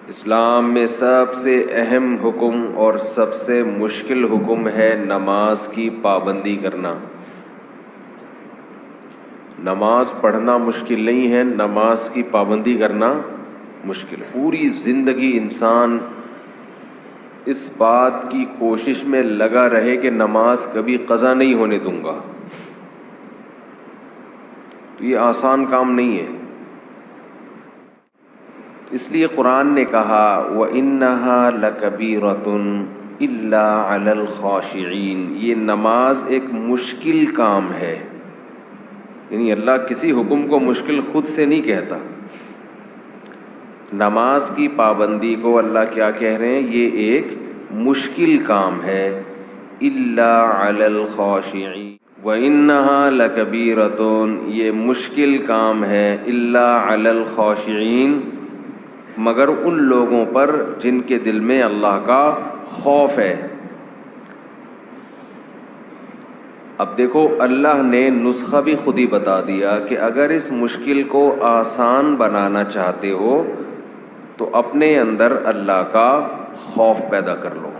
اسلام میں سب سے اہم حکم اور سب سے مشکل حکم ہے نماز کی پابندی کرنا۔ نماز پڑھنا مشکل نہیں ہے، نماز کی پابندی کرنا مشکل۔ پوری زندگی انسان اس بات کی کوشش میں لگا رہے کہ نماز کبھی قضا نہیں ہونے دوں گا، تو یہ آسان کام نہیں ہے۔ اس لیے قرآن نے کہا وَإِنَّهَا لَكَبِيرَةٌ إِلَّا عَلَى الْخَاشِعِينَ، یہ نماز ایک مشکل کام ہے۔ یعنی اللہ کسی حکم کو مشکل خود سے نہیں کہتا۔ نماز کی پابندی کو اللہ کیا کہہ رہے ہیں؟ یہ ایک مشکل کام ہے۔ إِلَّا عَلَى الْخَاشِعِينَ وَإِنَّهَا لَكَبِيرَةٌ، یہ مشکل کام ہے۔ إِلَّا عَلَى الْخَاشِعِينَ، مگر ان لوگوں پر جن کے دل میں اللہ کا خوف ہے۔ اب دیکھو اللہ نے نسخہ بھی خود ہی بتا دیا کہ اگر اس مشکل کو آسان بنانا چاہتے ہو تو اپنے اندر اللہ کا خوف پیدا کر لو۔